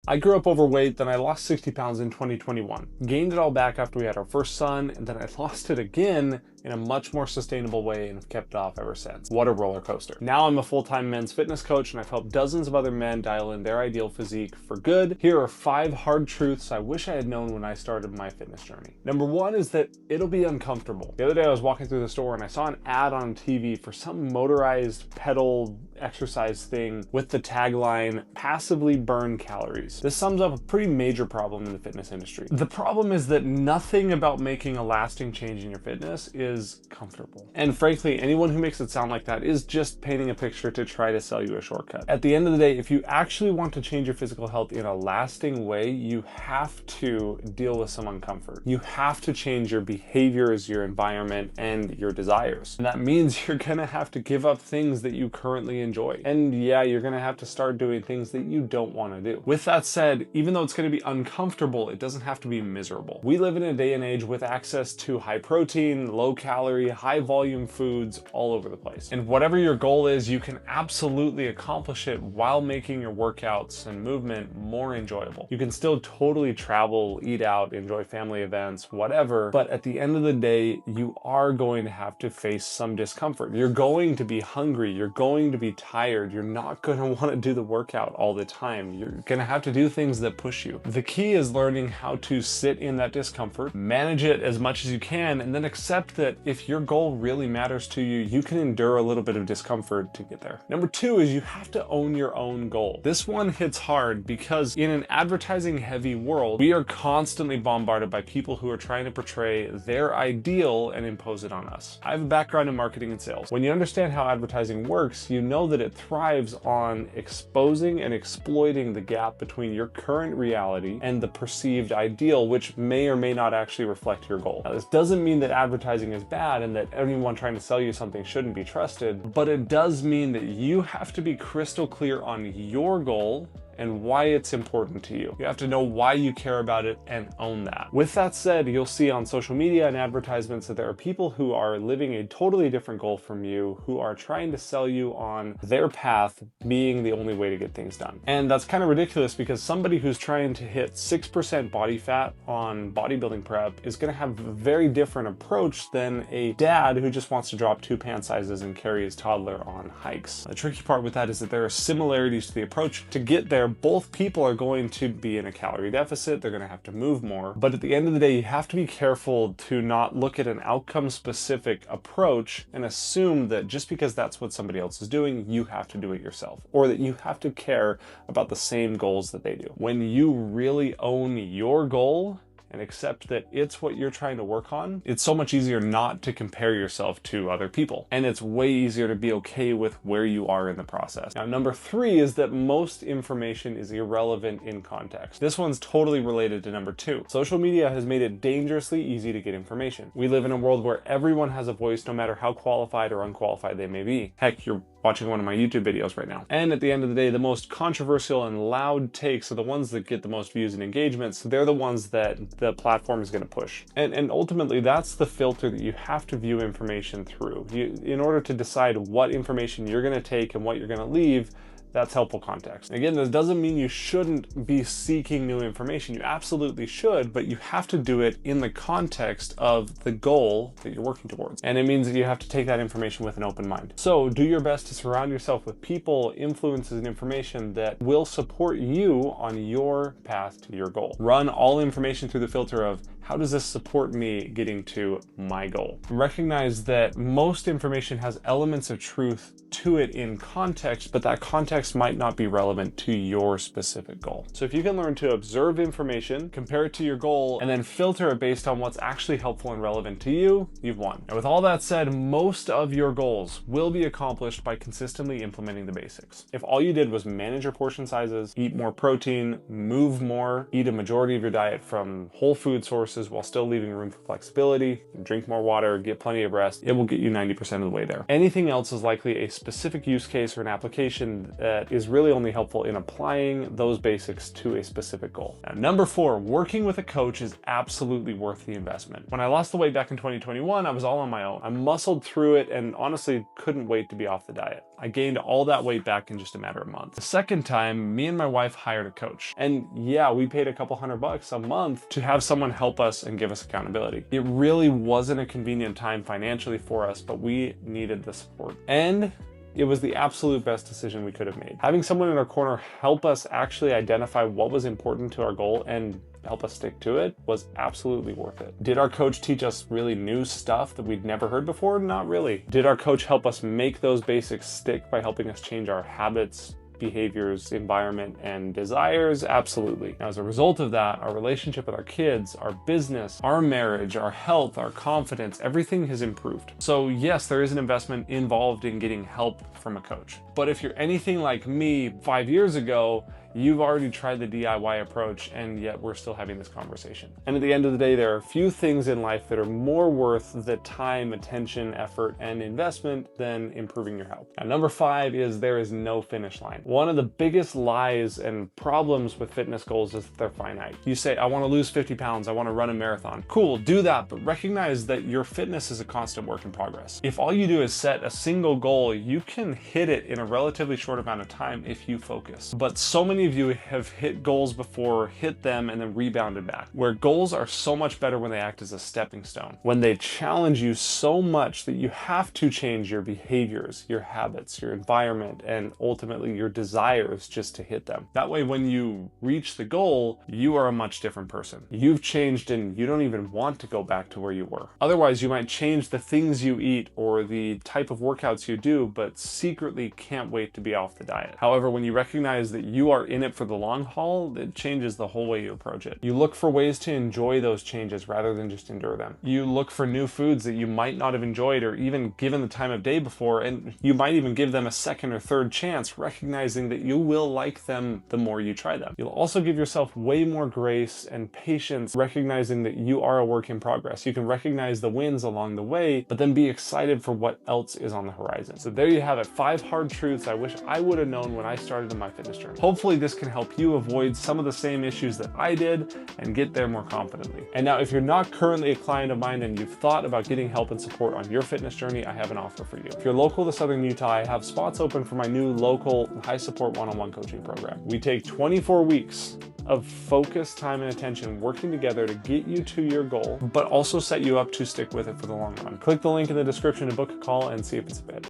I grew up overweight, then I lost 60 pounds in 2021. Gained it all back after we had our first son, and then I lost it again in a much more sustainable way and have kept it off ever since. What a roller coaster. Now I'm a full-time men's fitness coach and I've helped dozens of other men dial in their ideal physique for good. Here are 5 hard truths I wish I had known when I started my fitness journey. Number 1 is that it'll be uncomfortable. The other day I was walking through the store and I saw an ad on TV for some motorized pedal exercise thing with the tagline, passively burn calories. This sums up a pretty major problem in the fitness industry. The problem is that nothing about making a lasting change in your fitness is comfortable. And frankly, anyone who makes it sound like that is just painting a picture to try to sell you a shortcut. At the end of the day, if you actually want to change your physical health in a lasting way, you have to deal with some uncomfort. You have to change your behaviors, your environment, and your desires. And that means you're gonna have to give up things that you currently enjoy. And yeah, you're gonna have to start doing things that you don't wanna do. With that said, even though it's gonna be uncomfortable, it doesn't have to be miserable. We live in a day and age with access to high protein, low calorie, high volume foods all over the place. And whatever your goal is, you can absolutely accomplish it while making your workouts and movement more enjoyable. You can still totally travel, eat out, enjoy family events, whatever, but at the end of the day, you are going to have to face some discomfort. You're going to be hungry, you're going to be tired, you're not going to want to do the workout all the time. You're going to have to do things that push you. The key is learning how to sit in that discomfort, manage it as much as you can, and then accept that if your goal really matters to you, you can endure a little bit of discomfort to get there. Number 2 is you have to own your own goal. This one hits hard because in an advertising heavy world, we are constantly bombarded by people who are trying to portray their ideal and impose it on us. I have a background in marketing and sales. When you understand how advertising works, you know that it thrives on exposing and exploiting the gap between your current reality and the perceived ideal, which may or may not actually reflect your goal. Now, this doesn't mean that advertising is bad and that anyone trying to sell you something shouldn't be trusted, but it does mean that you have to be crystal clear on your goal and why it's important to you. You have to know why you care about it and own that. With that said, you'll see on social media and advertisements that there are people who are living a totally different goal from you, who are trying to sell you on their path being the only way to get things done. And that's kind of ridiculous because somebody who's trying to hit 6% body fat on bodybuilding prep is gonna have a very different approach than a dad who just wants to drop 2 pant sizes and carry his toddler on hikes. The tricky part with that is that there are similarities to the approach. To get there, both people are going to be in a calorie deficit, they're going to have to move more, but at the end of the day, you have to be careful to not look at an outcome-specific approach and assume that just because that's what somebody else is doing, you have to do it yourself, or that you have to care about the same goals that they do. When you really own your goal, and accept that it's what you're trying to work on, it's so much easier not to compare yourself to other people. And it's way easier to be okay with where you are in the process. Now, number 3 is that most information is irrelevant in context. This one's totally related to number 2. Social media has made it dangerously easy to get information. We live in a world where everyone has a voice, no matter how qualified or unqualified they may be. Heck, you're watching one of my YouTube videos right now. And at the end of the day, the most controversial and loud takes are the ones that get the most views and engagements. They're the ones that the platform is going to push. And ultimately, that's the filter that you have to view information through. In order to decide what information you're going to take and what you're going to leave, that's helpful context. Again, this doesn't mean you shouldn't be seeking new information. You absolutely should, but you have to do it in the context of the goal that you're working towards. And it means that you have to take that information with an open mind. So do your best to surround yourself with people, influences, and information that will support you on your path to your goal. Run all information through the filter of, how does this support me getting to my goal? Recognize that most information has elements of truth to it in context, but that context might not be relevant to your specific goal. So if you can learn to observe information, compare it to your goal, and then filter it based on what's actually helpful and relevant to you, you've won. And with all that said, most of your goals will be accomplished by consistently implementing the basics. If all you did was manage your portion sizes, eat more protein, move more, eat a majority of your diet from whole food sources while still leaving room for flexibility, drink more water, get plenty of rest, it will get you 90% of the way there. Anything else is likely a specific use case or an application that is really only helpful in applying those basics to a specific goal. Now, number 4, working with a coach is absolutely worth the investment. When I lost the weight back in 2021, I was all on my own. I muscled through it and honestly couldn't wait to be off the diet. I gained all that weight back in just a matter of months. The second time, me and my wife hired a coach. And yeah, we paid a couple $100 a month to have someone help us and give us accountability. It really wasn't a convenient time financially for us, but we needed the support. And it was the absolute best decision we could have made. Having someone in our corner help us actually identify what was important to our goal and help us stick to it was absolutely worth it. Did our coach teach us really new stuff that we'd never heard before? Not really. Did our coach help us make those basics stick by helping us change our habits, behaviors, environment, and desires? Absolutely. Now, as a result of that, our relationship with our kids, our business, our marriage, our health, our confidence, everything has improved. So yes, there is an investment involved in getting help from a coach. But if you're anything like me 5 years ago, you've already tried the DIY approach, and yet we're still having this conversation. And at the end of the day, there are few things in life that are more worth the time, attention, effort, and investment than improving your health. Now, number 5 is there is no finish line. One of the biggest lies and problems with fitness goals is that they're finite. You say, I want to lose 50 pounds, I want to run a marathon. Cool, do that, but recognize that your fitness is a constant work in progress. If all you do is set a single goal, you can hit it in a relatively short amount of time if you focus. But so many of you have hit goals before, hit them, and then rebounded back. Where goals are so much better when they act as a stepping stone. When they challenge you so much that you have to change your behaviors, your habits, your environment, and ultimately your desires just to hit them. That way, when you reach the goal, you are a much different person. You've changed and you don't even want to go back to where you were. Otherwise, you might change the things you eat or the type of workouts you do, but secretly can't wait to be off the diet. However, when you recognize that you are in it for the long haul, it changes the whole way you approach it. You look for ways to enjoy those changes rather than just endure them. You look for new foods that you might not have enjoyed or even given the time of day before, and you might even give them a second or third chance, recognizing that you will like them the more you try them. You'll also give yourself way more grace and patience, recognizing that you are a work in progress. You can recognize the wins along the way, but then be excited for what else is on the horizon. So there you have it, 5 hard truths I wish I would have known when I started in my fitness journey. Hopefully this can help you avoid some of the same issues that I did and get there more confidently. And now, if you're not currently a client of mine and you've thought about getting help and support on your fitness journey, I have an offer for you. If you're local to Southern Utah, I have spots open for my new local high support one-on-one coaching program. We take 24 weeks of focused time and attention working together to get you to your goal, but also set you up to stick with it for the long run. Click the link in the description to book a call and see if it's a fit.